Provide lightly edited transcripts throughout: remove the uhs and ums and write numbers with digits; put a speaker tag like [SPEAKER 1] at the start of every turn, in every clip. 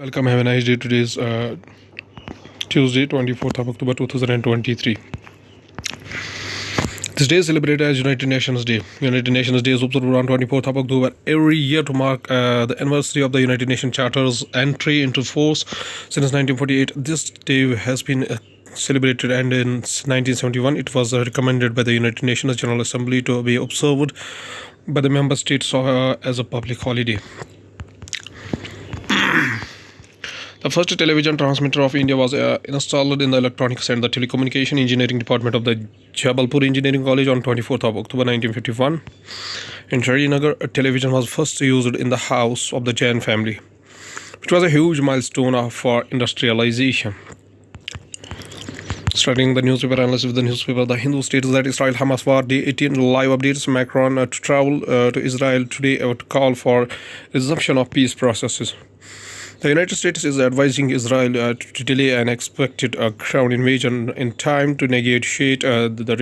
[SPEAKER 1] Welcome, have a nice day. Today is Tuesday, 24th of October 2023. This day is celebrated as United Nations Day. United Nations Day is observed on 24th of October every year to mark the anniversary of the United Nations Charter's entry into force since 1948. This day has been celebrated, and in 1971 it was recommended by the United Nations General Assembly to be observed by the member states as a public holiday. The first television transmitter of India was installed in the Electronics and the Telecommunication Engineering Department of the Jabalpur Engineering College on 24th of October 1951. In Srinagar, a television was first used in the house of the Jain family, which was a huge milestone for industrialization. Starting the newspaper analysis with the newspaper The Hindu states that Israel-Hamas war day 18 live updates. Macron to travel to Israel today to call for resumption of peace processes. The United States is advising Israel to delay an expected ground invasion in time to negotiate the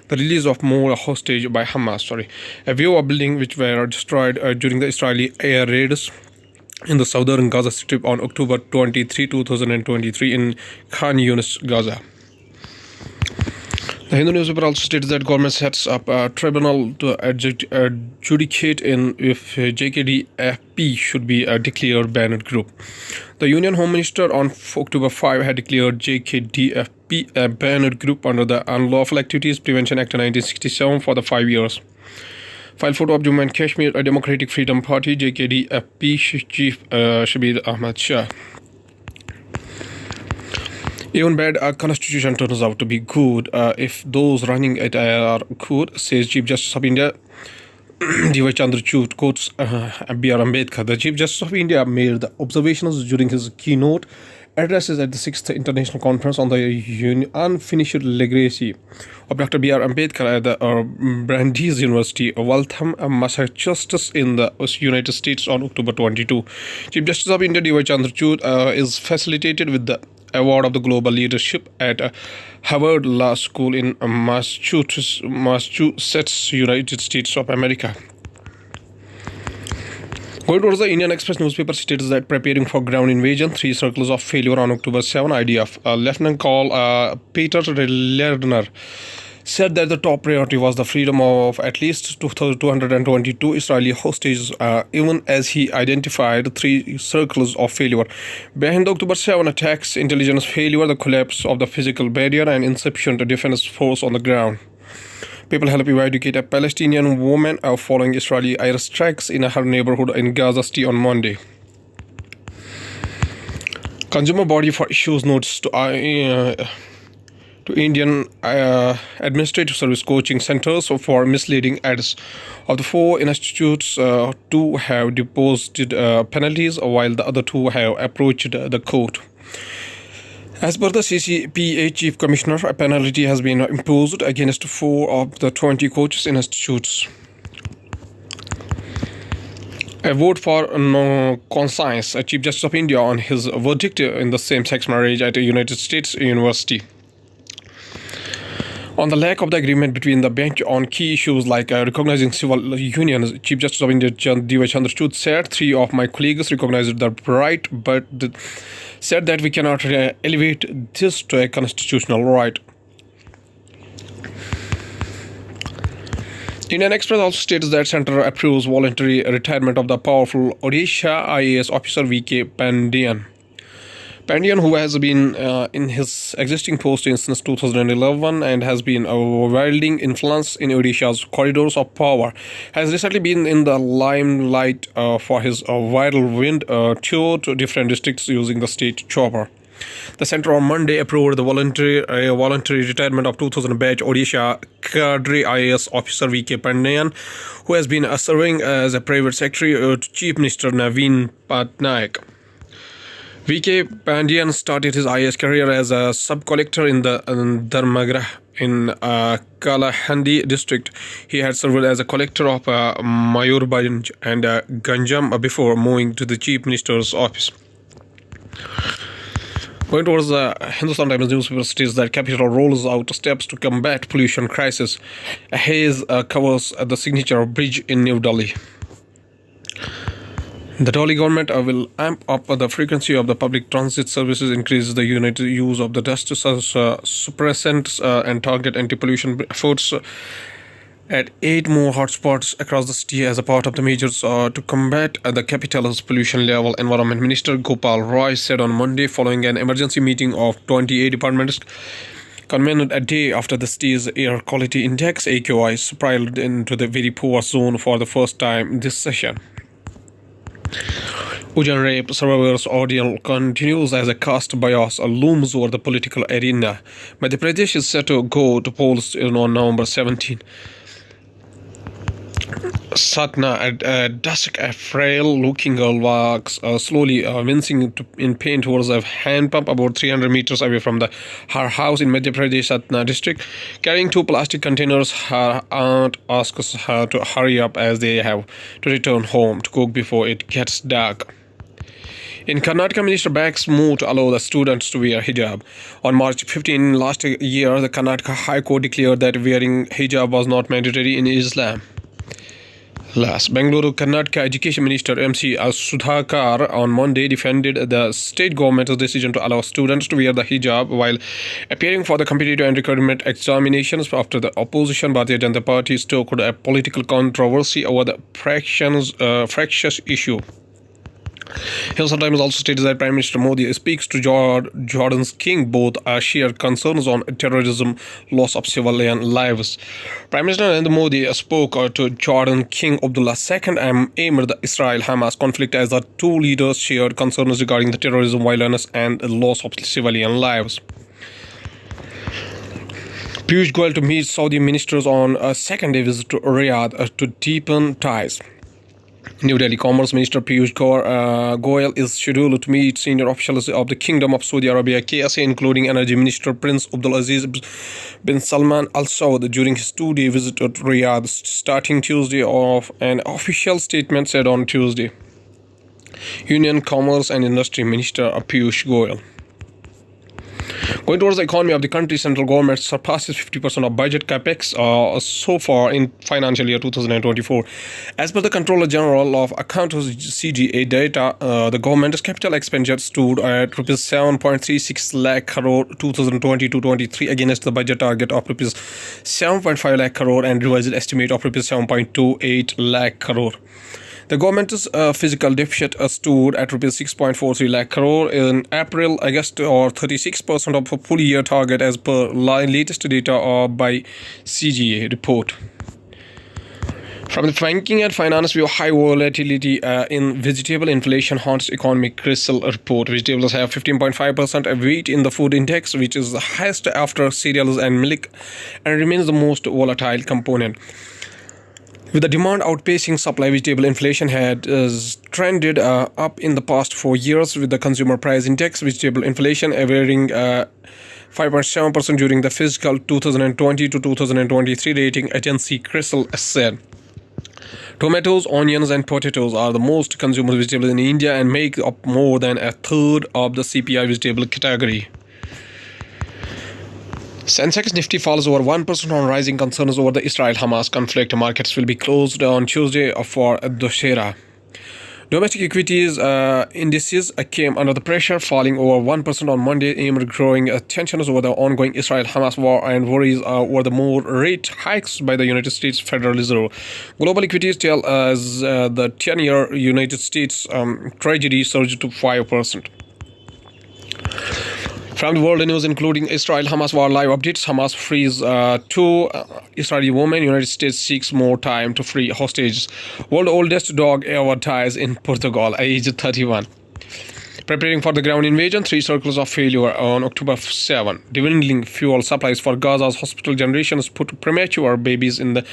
[SPEAKER 1] release of more hostage by Hamas. A view of buildings which were destroyed during the Israeli air raids in the southern Gaza Strip on October 23, 2023 in Khan Yunis, Gaza. The Hindu newspaper also states that government sets up a tribunal to adjudicate in if JKDFP should be declared banned group. The Union Home Minister on October 5 had declared JKDFP a banned group under the Unlawful Activities Prevention Act 1967 for the 5 years. File photo of Jammu and Kashmir, a Democratic Freedom Party, JKDFP Chief Shabir Ahmad Shah. Even bad constitution turns out to be good if those running it are good, says Chief Justice of India D.Y. Chandrachud, quotes B.R. Ambedkar. The Chief Justice of India made the observations during his keynote addresses at the 6th International Conference on the Unfinished Legacy of Dr. B.R. Ambedkar at the Brandeis University, Waltham, Massachusetts in the United States on October 22. Chief Justice of India D.Y. Chandrachud is facilitated with the Award of the Global Leadership at Harvard Law School in Massachusetts, United States of America. Going towards the Indian Express newspaper states that preparing for ground invasion, 3 circles of failure on October 7. IDF Lieutenant Colonel Peter Lerner said that the top priority was the freedom of at least 222 Israeli hostages, even as he identified 3 circles of failure. Behind the October 7 attacks, intelligence failure, the collapse of the physical barrier, and insufficient defense force on the ground. People help evacuate a Palestinian woman following Israeli airstrikes in her neighborhood in Gaza City on Monday. Consumer body for issues notes to Indian Administrative Service coaching centers for misleading ads. Of the 4 institutes, 2 have deposed penalties, while the other 2 have approached the court. As per the CCPA Chief Commissioner, a penalty has been imposed against 4 of the 20 coaches in institutes. A vote for no conscience, a Chief Justice of India on his verdict in the same-sex marriage at a United States university. On the lack of the agreement between the bench on key issues like recognizing civil unions, Chief Justice of India D.Y. Chandrachud said 3 of my colleagues recognized the right, but said that we cannot elevate this to a constitutional right. Indian Express also states that Centre approves voluntary retirement of the powerful Odisha IAS officer V.K. Pandian. Pandian, who has been in his existing post since 2011 and has been wielding influence in Odisha's corridors of power, has recently been in the limelight for his viral wind tour to different districts using the state chopper. The centre on Monday approved the voluntary retirement of 2000 batch Odisha cadre IAS officer V.K. Pandian, who has been serving as a private secretary to Chief Minister Naveen Patnaik. V.K. Pandian started his IAS career as a sub-collector in the Dharmagra in Kalahandi district. He had served as a collector of Mayurbhanj and Ganjam before moving to the Chief Minister's office. Going towards the Hindustan Times newspaper states that capital rolls out steps to combat pollution crisis. A haze covers the signature bridge in New Delhi. The Delhi government will amp up the frequency of the public transit services, increase the use of the dust suppressants, and target anti-pollution efforts at 8 more hotspots across the city as a part of the measures to combat the capital's pollution level. Environment Minister Gopal Roy said on Monday, following an emergency meeting of 28 departments convened a day after the city's air quality index (AQI) spiraled into the very poor zone for the first time this session. Ujjain rape survivors' ordeal continues as a caste bias looms over the political arena. Madhya Pradesh is set to go to polls on November 17. Satna, at dusk, a frail-looking girl walks slowly, wincing in pain towards a hand pump about 300 meters away from her house in Madhya Pradesh, Satna district. Carrying 2 plastic containers, her aunt asks her to hurry up as they have to return home to cook before it gets dark. In Karnataka, Minister backs move to allow the students to wear hijab. On March 15 last year, the Karnataka High Court declared that wearing hijab was not mandatory in Islam. Last, Bengaluru, Karnataka Education Minister MC Sudhakar on Monday defended the state government's decision to allow students to wear the hijab while appearing for the competitive and recruitment examinations after the opposition Bharatiya Janata Party stoked a political controversy over the fractious issue. Hillside Times also states that Prime Minister Modi speaks to Jordan's king. Both shared concerns on terrorism, loss of civilian lives. Prime Minister Narendra Modi spoke to Jordan King Abdullah II amid the Israel-Hamas conflict as the two leaders shared concerns regarding the terrorism, violence, and the loss of civilian lives. Piyush Goyal to meet Saudi ministers on a second-day visit to Riyadh to deepen ties. New Delhi Commerce Minister Piyush Goyal is scheduled to meet senior officials of the Kingdom of Saudi Arabia (KSA), including Energy Minister Prince Abdulaziz bin Salman Al Saud, during his 2-day visit to Riyadh, starting Tuesday off. An official statement said on Tuesday. Union Commerce and Industry Minister Piyush Goyal. Going towards the economy of the country, central government surpasses 50% of budget capex so far in financial year 2024. As per the Controller General of Accounts CGA data, the government's capital expenditure stood at rupees 7.36 lakh crore 2020-23 against the budget target of rupees 7.5 lakh crore and revised estimate of rupees 7.28 lakh crore. The government's physical deficit stood at rupees 6.43 lakh crore in April, August, or 36% of a full year target as per latest data by CGA report. From the banking and finance view, high volatility in vegetable inflation haunts economic CRISIL report. Vegetables have 15.5% weight in the food index, which is the highest after cereals and milk, and remains the most volatile component. With the demand outpacing supply, vegetable inflation had trended up in the past 4 years, with the consumer price index vegetable inflation averaging 5.7% during the fiscal 2020 to 2023, rating agency CRISIL said. Tomatoes, onions, and potatoes are the most consumed vegetables in India and make up more than a third of the CPI vegetable category. Sensex Nifty falls over 1% on rising concerns over the Israel-Hamas conflict. Markets will be closed on Tuesday for Dussehra. Domestic equities indices came under the pressure, falling over 1% on Monday amid growing tensions over the ongoing Israel-Hamas war and worries over the more rate hikes by the United States Federal Reserve. Global equities tell as the 10-year United States Treasury surged to 5%. From the world news, including Israel-Hamas war live updates, Hamas frees 2 Israeli women. United States seeks more time to free hostages. World oldest dog ever dies in Portugal, aged 31. Preparing for the ground invasion, 3 circles of failure on October 7. Dwindling fuel supplies for Gaza's hospital generations put premature babies in the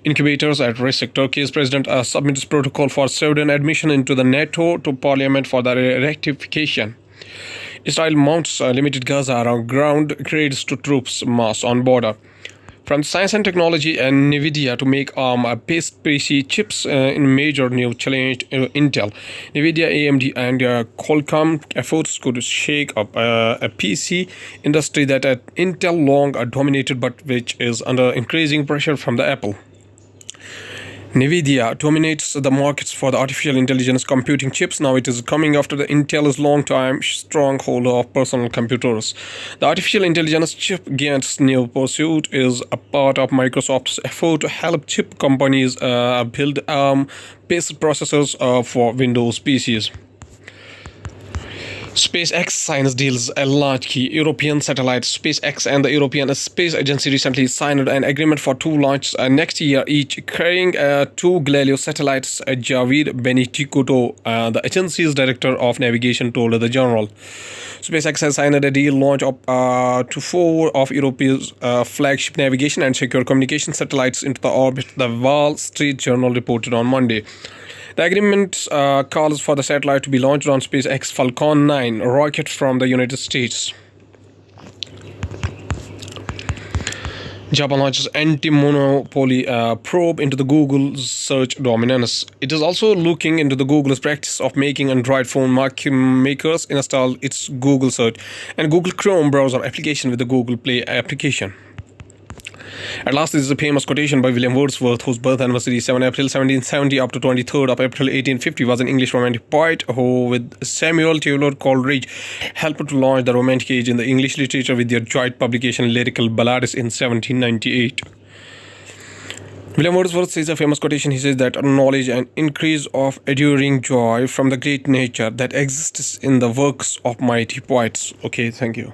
[SPEAKER 1] incubators at risk. Turkey's president submits protocol for Sweden admission into the NATO to parliament for the ratification. Israel mounts limited Gaza around ground raids to troops mass on border. From science and technology and NVIDIA to make ARM-based PC chips in major new challenged Intel. NVIDIA, AMD, and Qualcomm efforts could shake up a PC industry that Intel long dominated but which is under increasing pressure from the Apple. NVIDIA dominates the markets for the artificial intelligence computing chips. Now it is coming after the Intel's long-time stronghold of personal computers. The artificial intelligence chip giant's new pursuit is a part of Microsoft's effort to help chip companies build ARM-based processors for Windows PCs. SpaceX signs deals a launch key European satellite. SpaceX and the European Space Agency recently signed an agreement for two launches next year, each carrying two Galileo satellites. Javid Benedicto, the agency's director of navigation, told the Journal. SpaceX has signed a deal launch to four of Europe's flagship navigation and secure communication satellites into the orbit, the Wall Street Journal reported on Monday. The agreement calls for the satellite to be launched on SpaceX Falcon 9 rocket from the United States. Japan launches anti-monopoly probe into the Google search dominance. It is also looking into the Google's practice of making Android phone makers install its Google search and Google Chrome browser application with the Google Play application. At last, this is a famous quotation by William Wordsworth, whose birth anniversary, 7 April 1770 up to 23rd of April 1850, was an English romantic poet who, with Samuel Taylor Coleridge, helped to launch the Romantic Age in the English literature with their joint publication Lyrical Ballads in 1798. William Wordsworth says a famous quotation. He says that knowledge and increase of enduring joy from the great nature that exists in the works of mighty poets. Okay, thank you.